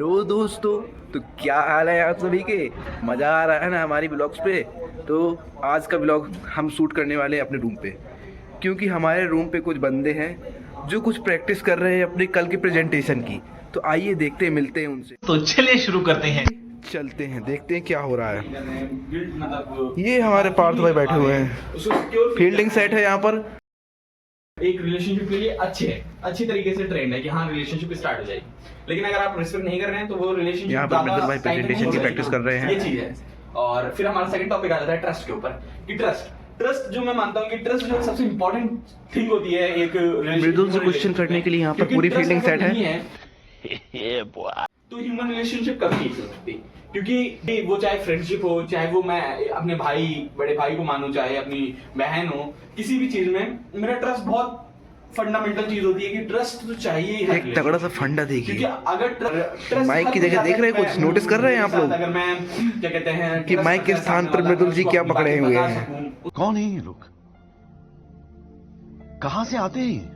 तो दोस्तों, तो क्या हाल है आप सभी के? मज़ा आ रहा है ना हमारी ब्लॉग्स पे? तो आज का ब्लॉग हम शूट करने वाले हैं अपने रूम पे, क्योंकि हमारे रूम पे कुछ बंदे हैं जो कुछ प्रैक्टिस कर रहे हैं अपनी कल की प्रेजेंटेशन की। तो आइए देखते हैं, मिलते हैं उनसे। तो चलिए शुरू करते हैं। चलते हैं, देखते हैं क्या हो रहा है। ये हमारे पार्थ भाई बैठे हुए हैं, फील्डिंग सेट है यहाँ पर। एक रिलेशनशिप के लिए अच्छी तरीके से ट्रेंड है कि हाँ रिलेशनशिप स्टार्ट हो जाएगी, लेकिन अगर आप रिस्पेक्ट नहीं कर रहे हैं तो वो रिलेशनशिप यहाँ पर मित्र भाई प्रेजेंटेशन की प्रैक्टिस कर रहे हैं। ये चीज है। और फिर हमारा सेकंड टॉपिक आ जाता है ट्रस्ट के ऊपर कि ट्रस्ट जो मैं मानता हूँ कि ट्रस्ट जो सबसे इंपॉर्टेंट थिंग होती है एक मृदुल से क्वेश्चन करने के लिए यहाँ पर पूरी फील्डिंग सेट है। तो ह्यूमन रिलेशनशिप कभी नहीं चल सकती, क्योंकि वो चाहे फ्रेंडशिप हो, चाहे वो मैं अपने भाई बड़े भाई को मानूं, चाहे अपनी बहन हो, किसी भी चीज में मेरा ट्रस्ट बहुत फंडामेंटल चीज होती है कि ट्रस्ट तो चाहिए ही। एक तगड़ा सा फंडा देखिए, क्योंकि अगर ट्रस्ट माइक की जगह देख रहे हैं, कुछ नोटिस कर रहे हैं आप लोग? अगर मैं क्या कहते हैं कि माइक के स्थान पर मृदुल जी क्या पकड़े हुए हैं? कौन है ये लोग? कहां से आते हैं?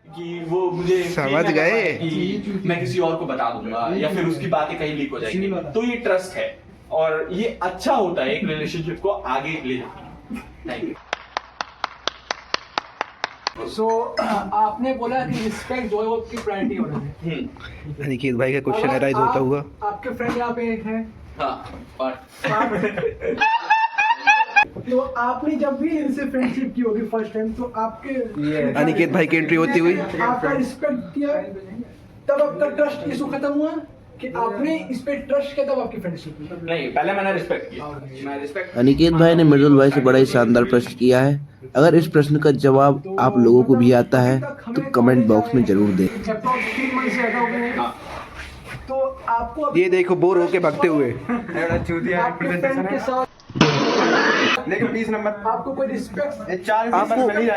कि वो मुझे समझ गए कि मैं किसी और को बता दूंगा या फिर उसकी बातें कहीं लीक हो जाएंगी, तो ये ट्रस्ट है और ये अच्छा होता है एक रिलेशनशिप को आगे ले जाना। Thank you. सो आपने बोला कि रिस्पेक्ट जो है वो आपकी प्रायोरिटी होना है। अनिकेत भाई का क्वेश्चन अराइज होता हुआ। आपके फ्रेंड यहाँ पे हैं। हाँ, और तो आपने जब भी इनसे फ्रेंडशिप की होगी फर्स्ट टाइम, तो आपके अनिकेत भाई की एंट्री होती हुई आपका रिस्पेक्ट किया, तब आपका ट्रस्ट इशू खत्म हुआ कि आपने इस पे ट्रस्ट किया, तब आपकी फ्रेंडशिप हुई? नहीं, पहले मैंने रिस्पेक्ट किया। मैं रिस्पेक्ट अनिकेत भाई ने मृदुल भाई से बड़ा ही शानदार प्रश्न किया है। अगर इस प्रश्न का जवाब आप लोगों को भी आता है तो कमेंट बॉक्स में जरूर दें। अप्रॉक्स 3 मंथ से ज़्यादा हो गए हैं, तो आपको ये देखो बोर होके भागते हुए। आपके फ्रेंड के साथ लेकिन 20 नंबर आपको कोई रिस्पेक्ट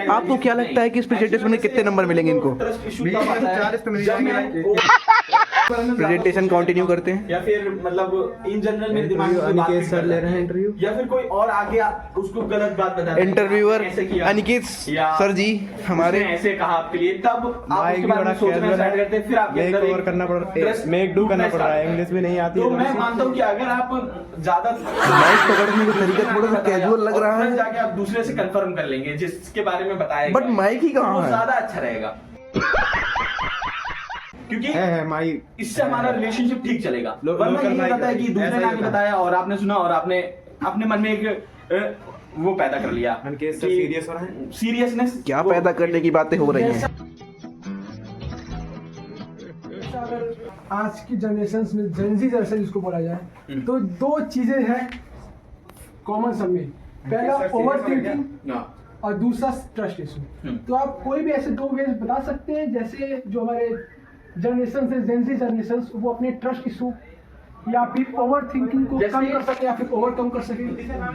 आपको क्या लगता है कि इस प्रेजेंटेशन में कितने नंबर मिलेंगे इनको? ट्रस्ट इशू तब आता है 40 तो मिल जब मैं प्रेजेंटेशन कंटिन्यू करते हैं। या फिर मतलब इन जनरल मेरे दिमाग में अनिकेत सर ले रहे हैं इंटरव्यू, या फिर कोई और आगे उसको गलत बात बता इंटरव्यूअर ऐसे किया अनिकेत या सर जी हमारे उसने ऐसे कहा आपके लिए, तब आप माइक उसके भी बारे बड़ा में सोचना कैजुअल स्टार्ट है, करते हैं। फिर आपके मेक अंदर ओवर करना पड़ रहा है, मेक डू करना पड़ रहा है, इंग्लिश भी नहीं आती तो है। मैं मानता हूँ कि अगर आप ज्यादा माइक पकड़ने का तरीका थोड़ा सा कैजुअल लग रहा है, जाके आप दूसरे से कंफर्म कर लेंगे जिसके बारे में बताया बट माइक ही कहाँ है? ज्यादा अच्छा रहेगा, क्योंकि है माइक, इससे हमारा रिलेशनशिप ठीक चलेगा। वरना लोकल ये माइक होता है कि दूसरे ऐसा ने ही आके होता है। बताया और आपने सुना और आपने अपने मन में एक वो पैदा कर लिया अनिकेत सर सीरियस हो रहे हैं। सीरियसनेस क्या पैदा करने की बातें हो रही हैं? अगर आज की जनरेशन में जेनजी जनरेशन जिसको बोला जाए, तो 2 चीजें हैं कॉमन सब में। पहला ओवर थिंकिंग और दूसरा ट्रस्ट इशू। तो आप कोई भी ऐसे 2 वेज बता सकते हैं जैसे जो हमारे जनरेशन से जेनजी जनरेशन वो अपने ट्रस्ट इशू या फिर ओवर थिंकिंग को कम कर सके या फिर ओवरकम कर सके?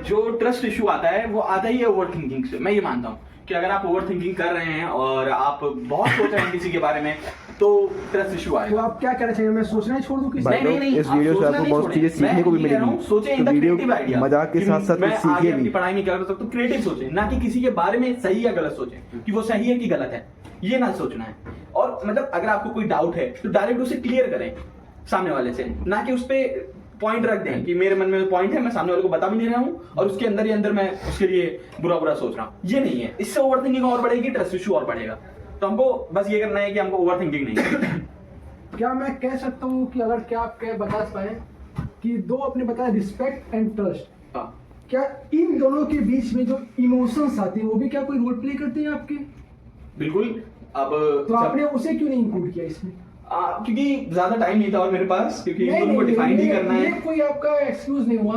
जो ट्रस्ट इशू आता है वो आता ही है ओवर थिंकिंग से। मैं ये मानता हूँ कि अगर आप ओवर थिंकिंग कर रहे हैं और आप बहुत सोच रहे हैं किसी के बारे में, तो ट्रस्ट इशू तो आएगा। आप क्या कहना चाहिए, मैं सोचना ही छोड़ दूं किसी? भाई लोग, इस वीडियो से आपको बहुत चीजें सीखने को भी मिलेंगी। सोचे तो वीडियो मजाक के साथ साथ कुछ सीखिए भी। पढ़ाई में क्या कर सकते हो, क्रिएटिव सोचे, ना कि किसी के बारे में सही या गलत सोचे कि वो सही है कि गलत है, ये ना सोचना है। और मतलब अगर आपको कोई डाउट है तो डायरेक्ट उसे क्लियर करें सामने वाले से, ना कि उस पे पॉइंट रख दें कि मेरे मन में पॉइंट है, मैं सामने वाले को बता भी नहीं रहा हूँ और उसके अंदर ही अंदर मैं उसके लिए बुरा सोच रहा हूँ। ये नहीं है, इससे ओवर थिंकिंग और बढ़ेगी, ट्रस्ट इशू और बढ़ेगा। तो हमको बस ये करना है कि हमको ओवर थिंकिंग नहीं। क्या मैं कह सकता हूँ कि अगर क्या आप कह बता पाए कि 2 आपने बताया रिस्पेक्ट एंड ट्रस्ट, क्या इन दोनों के बीच में जो इमोशंस आते हैं वो भी क्या कोई रोल प्ले करते हैं आपके? बिल्कुल। अब तो आपने उसे क्यों नहीं इंक्लूड किया इसमें? क्योंकि ज्यादा टाइम नहीं था और मेरे पास, क्योंकि नहीं, उनको डिफाइन ही करना ये है। कोई आपका एक्सक्यूज नहीं हुआ।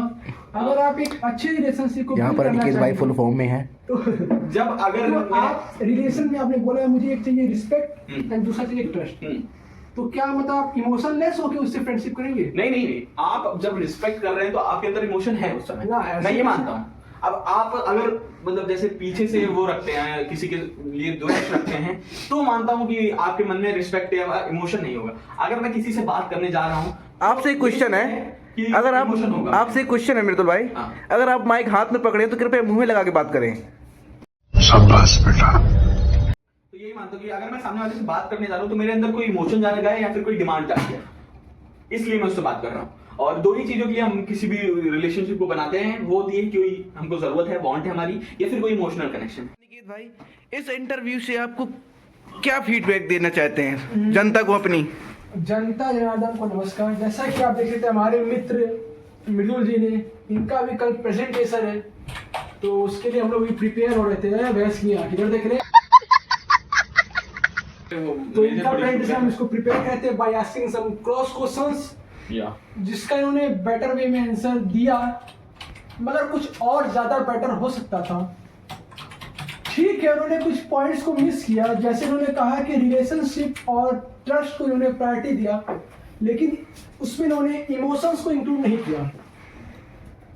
अगर आप एक अच्छे रिलेशनशिप को यहाँ पर अनिकेत भाई फुल फॉर्म में है। तो जब अगर तो आप रिलेशन में आपने बोला मुझे एक चाहिए रिस्पेक्ट एंड दूसरा चाहिए ट्रस्ट, तो क्या मतलब आप इमोशनलेस होके उससे फ्रेंडशिप करेंगे? नहीं, आप जब रिस्पेक्ट कर रहे हैं तो आपके अंदर इमोशन है उस समय, ना, ऐसे मैं ये कैसे? मानता हूँ। अब आप अगर मतलब जैसे पीछे से वो रखते हैं, किसी के लिए दोस्त रखते हैं, तो मानता हूँ कि आपके मन में रिस्पेक्ट या इमोशन नहीं होगा। अगर मैं किसी से बात करने जा रहा हूँ, आपसे एक क्वेश्चन है, कि अगर आप emotion होगा। आपसे एक क्वेश्चन है मृदुल भाई, हाँ। अगर आप माइक हाथ में पकड़े तो कृपया मुंह में लगा के बात करें। शाबाश बेटा। तो यही मानता हूँ कि अगर मैं सामने वाले से बात करने जा रहा हूँ तो मेरे अंदर कोई इमोशन जाएगा या फिर कोई डिमांड जाएगी। इसलिए मैं उससे बात कर रहा हूँ। और दो ही चीजों के लिए हम किसी भी रिलेशनशिप को बनाते हैं, वो होती है कोई हमको जरूरत है, वांट है हमारी, या फिर कोई इमोशनल कनेक्शन। अनिकेत भाई, इस इंटरव्यू से आपको क्या फीडबैक देना चाहते हैं जनता को अपनी? जनता जनार्दन को नमस्कार। जैसा कि आप देख सकते हैं हमारे मित्र मृदुल जी ने, इनका भी कल प्रेजेंटेशन है, तो उसके लिए हम लोग भी प्रिपेयर हो रहे थे। बहस की आंख इधर देख रहे हैं, तो इनका प्रेजेंटेशन हम इसको प्रिपेयर करते हैं by asking some cross questions, जिसका इन्होंने बेटर वे में आंसर दिया, मगर कुछ और ज्यादा बेटर हो सकता था। ठीक है, उन्होंने कुछ पॉइंट्स को मिस किया, जैसे उन्होंने कहा कि रिलेशनशिप और ट्रस्ट को इन्होंने प्रायोरिटी दिया, लेकिन उसमें इन्होंने इमोशंस को इंक्लूड नहीं किया।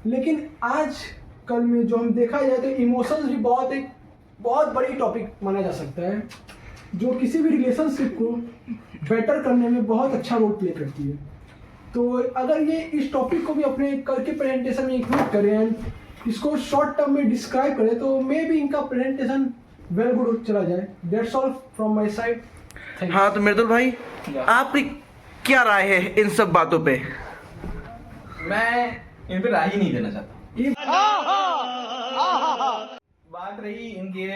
लेकिन आज कल में जो हम देखा जाए तो इमोशंस भी एक बहुत बड़ी टॉपिक माना जा सकता है, जो किसी भी रिलेशनशिप को बेटर करने में बहुत अच्छा रोल प्ले करती है। तो अगर ये इस टॉपिक को भी अपने कल के प्रेजेंटेशन में इंक्लूड करें एंड इसको शॉर्ट टर्म में डिस्क्राइब करें, तो मे भी इनका प्रेजेंटेशन वेल गुड चला जाए। That's all from my side. हाँ, तो मृदुल भाई, आपकी क्या राय है इन सब बातों पे? मैं इन पे राय ही नहीं देना चाहता। बात रही इनके,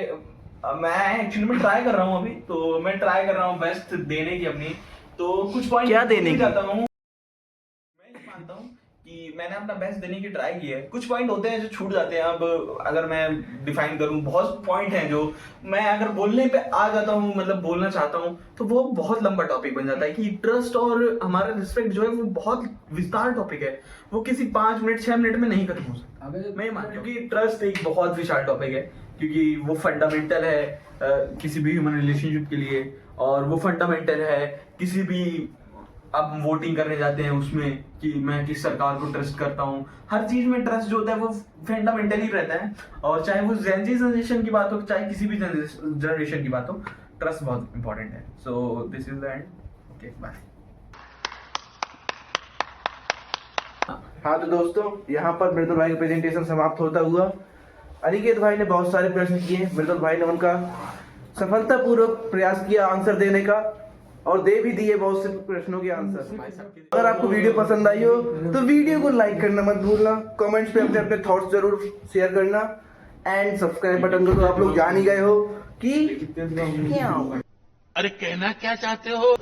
मैं एक्चुअली में ट्राई कर रहा हूँ अभी, तो मैं ट्राई कर रहा हूँ बेस्ट देने की अपनी। तो कुछ पॉइंट क्या देने की? चाहता हूँ, मैं ये मानता हूँ कि मैंने अपना बेस्ट देने की ट्राई की है। कुछ पॉइंट होते हैं जो छूट जाते हैं। अब अगर मैं डिफाइन करूँ, बहुत पॉइंट हैं जो मैं अगर बोलने पे आ जाता हूँ, मतलब बोलना चाहता हूँ, तो वो बहुत लंबा टॉपिक बन जाता है कि ट्रस्ट और हमारा रिस्पेक्ट जो है वो बहुत विस्तार टॉपिक है, वो किसी 5 मिनट 6 मिनट में नहीं खत्म हो सकता। मैं मान, क्योंकि ट्रस्ट एक बहुत विशाल टॉपिक है, क्योंकि वो फंडामेंटल है किसी भी ह्यूमन रिलेशनशिप के लिए, और वो फंडामेंटल है किसी भी, अब वोटिंग करने जाते हैं उसमें कि मैं किस सरकार को ट्रस्ट करता हूँ, हर चीज में ट्रस्ट जो होता है वो फंडामेंटल ही रहता है। और चाहे वो जेन ज़ी जनरेशन की बात हो, चाहे किसी भी जनरेशन की बात हो, ट्रस्ट बहुत इंपॉर्टेंट है। So this is the end. Okay, bye. हाँ, तो दोस्तों, यहाँ पर मृदुल भाई का प्रेजेंटेशन समाप्त होता हुआ। अनिकेत भाई ने बहुत सारे प्रश्न किए, मृदुल भाई ने उनका सफलतापूर्वक प्रयास किया आंसर देने का, और दे भी दिए बहुत से प्रश्नों के आंसर। अगर आपको वीडियो पसंद आई हो तो वीडियो को लाइक करना मत भूलना, कमेंट्स पे अपने अपने थॉट्स जरूर शेयर करना, एंड सब्सक्राइब बटन को तो आप लोग जान ही गए हो कि अरे कहना क्या चाहते हो?